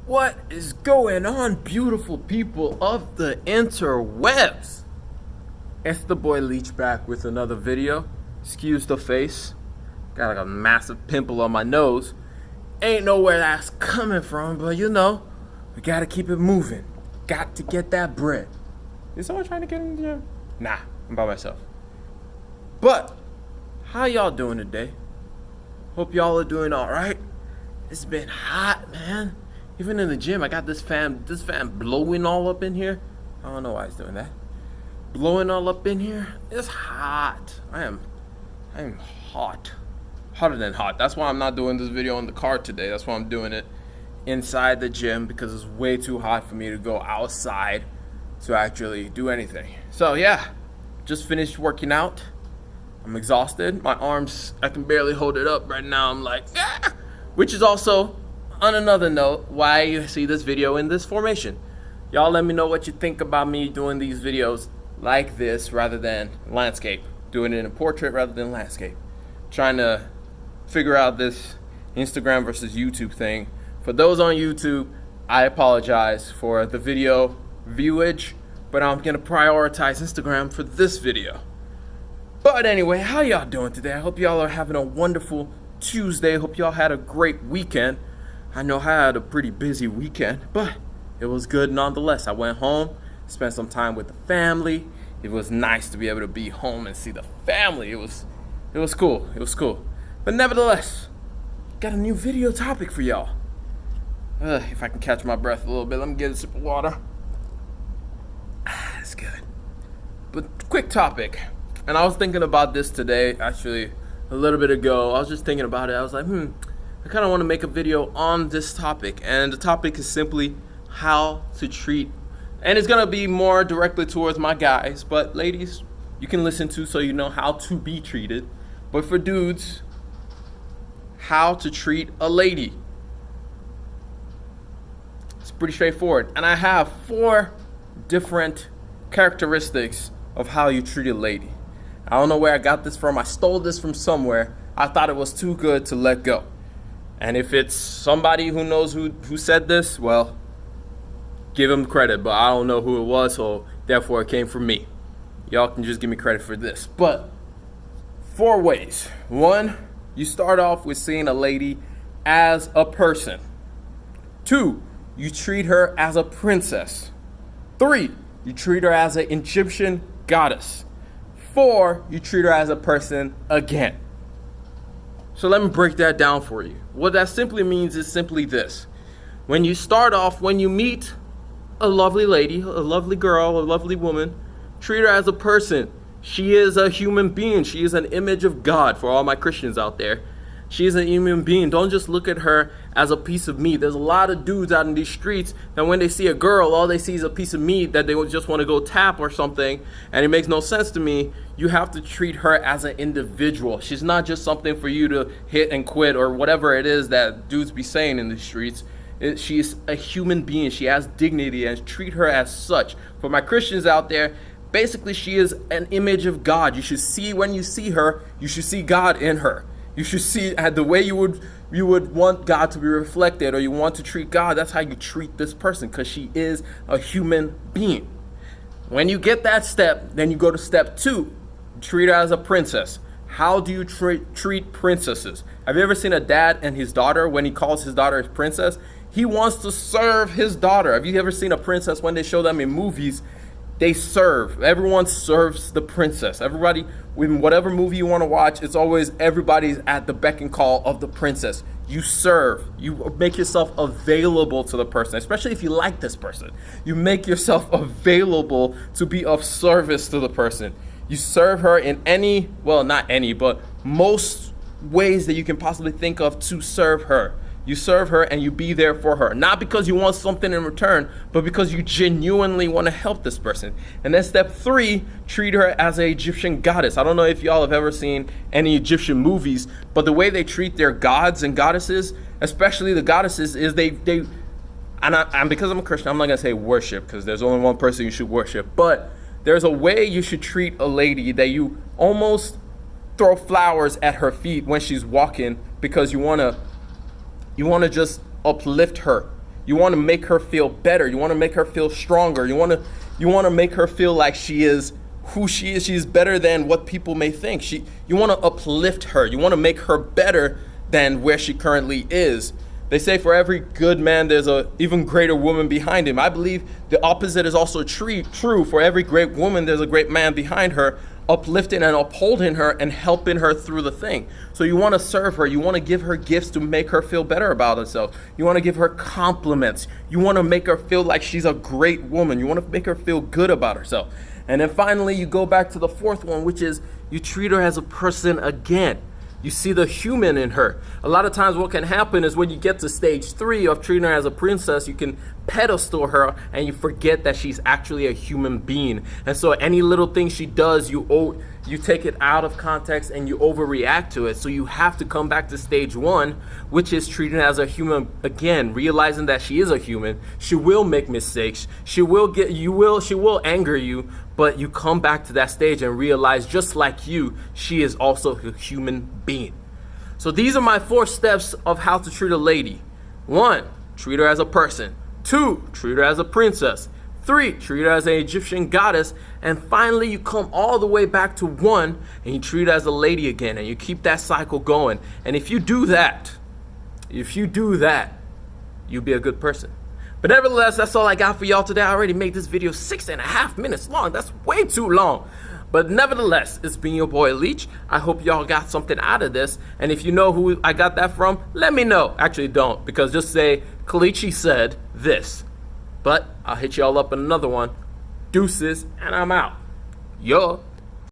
What is going on, beautiful people of the interwebs? It's the boy Leech back with another video. Excuse the face. Got like a massive pimple on my nose. Ain't know where that's coming from, but you know, we gotta keep it moving. Got to get that bread. Is someone trying to get in the gym? Nah, I'm by myself. But, how y'all doing today? Hope y'all are doing alright. It's been hot, man. Even in the gym, I got this fan blowing all up in here. I don't know why it's doing that. Blowing all up in here. It's hot. I am hot. Hotter than hot. That's why I'm not doing this video in the car today. That's why I'm doing it inside the gym, because it's way too hot for me to go outside to actually do anything. So yeah, just finished working out. I'm exhausted. My arms, I can barely hold it up right now. I'm like, ah! Which is also, on another note, why you see this video in this formation. Y'all let me know what you think about me doing these videos like this rather than landscape. Doing it in a portrait rather than landscape. Trying to figure out this Instagram versus YouTube thing. For those on YouTube, I apologize for the video viewage, but I'm gonna prioritize Instagram for this video. But anyway, how y'all doing today? I hope y'all are having a wonderful Tuesday. Hope y'all had a great weekend. I know I had a pretty busy weekend, but it was good nonetheless. I went home, spent some time with the family. It was nice to be able to be home and see the family. It was cool. It was cool. But nevertheless, got a new video topic for y'all. If I can catch my breath a little bit, let me get a sip of water. That's good. But quick topic. And I was thinking about this today, actually, a little bit ago. I was just thinking about it. I was like, I kind of want to make a video on this topic. And the topic is simply how to treat, and it's going to be more directly towards my guys, but ladies, you can listen to so you know how to be treated. But for dudes, how to treat a lady. It's pretty straightforward. And I have 4 different characteristics of how you treat a lady. I don't know where I got this from. I stole this from somewhere. I thought it was too good to let go. And if it's somebody who knows who said this, well, give him credit. But I don't know who it was, so therefore it came from me. Y'all can just give me credit for this. But 4 ways. 1, you start off with seeing a lady as a person. 2, you treat her as a princess. 3, you treat her as an Egyptian goddess. 4, you treat her as a person again. So let me break that down for you. What that simply means is simply this. When you start off, when you meet a lovely lady, a lovely girl, a lovely woman, treat her as a person. She is a human being. She is an image of God for all my Christians out there. She is a human being. Don't just look at her as a piece of meat. There's a lot of dudes out in these streets that when they see a girl, all they see is a piece of meat that they would just want to go tap or something, and it makes no sense to me. You have to treat her as an individual. She's not just something for you to hit and quit or whatever it is that dudes be saying in the streets. She's a human being. She has dignity, and treat her as such. For my Christians out there, basically she is an image of God. You should see, when you see her, you should see God in her. You should see the way you would want God to be reflected, or you want to treat God. That's how you treat this person, because she is a human being. When you get that step, then you go to step 2. Treat her as a princess. How do you treat princesses? Have you ever seen a dad and his daughter, when he calls his daughter his princess? He wants to serve his daughter. Have you ever seen a princess when they show them in movies? They serve. Everyone serves the princess. Everybody, in whatever movie you want to watch, it's always everybody's at the beck and call of the princess. You serve. You make yourself available to the person, especially if you like this person. You make yourself available to be of service to the person. You serve her in any, well, not any, but most ways that you can possibly think of to serve her. You serve her and you be there for her. Not because you want something in return, but because you genuinely want to help this person. And then step 3, treat her as an Egyptian goddess. I don't know if y'all have ever seen any Egyptian movies, but the way they treat their gods and goddesses, especially the goddesses, is they and because I'm a Christian, I'm not going to say worship, because there's only one person you should worship. But there's a way you should treat a lady that you almost throw flowers at her feet when she's walking, because you want to just uplift her. You want to make her feel better. You want to make her feel stronger. You want to make her feel like she is who she is. She's better than what people may think. You want to uplift her. You want to make her better than where she currently is. They say for every good man, there's an even greater woman behind him. I believe the opposite is also true. For every great woman, there's a great man behind her, uplifting and upholding her and helping her through the thing. So you want to serve her. You want to give her gifts to make her feel better about herself. You want to give her compliments. You want to make her feel like she's a great woman. You want to make her feel good about herself. And then finally, you go back to the fourth one, which is you treat her as a person again. You see the human in her. A lot of times what can happen is when you get to stage 3 of treating her as a princess, you can pedestal her and you forget that she's actually a human being. And so any little thing she does, you take it out of context and you overreact to it. So you have to come back to stage 1, which is treating her as a human again, realizing that she is a human. She will make mistakes. She will anger you, but you come back to that stage and realize, just like you, she is also a human being. So these are my 4 steps of how to treat a lady. 1, treat her as a person. 2, treat her as a princess. 3, treat her as an Egyptian goddess. And finally, you come all the way back to 1 and you treat her as a lady again, and you keep that cycle going. And if you do that, you'll be a good person. But nevertheless, that's all I got for y'all today. I already made this video 6.5 minutes long. That's way too long. But nevertheless, it's been your boy Leech. I hope y'all got something out of this. And if you know who I got that from, let me know. Actually, don't, because just say Kalichi said this. But I'll hit y'all up in another one. Deuces, and I'm out. Yo.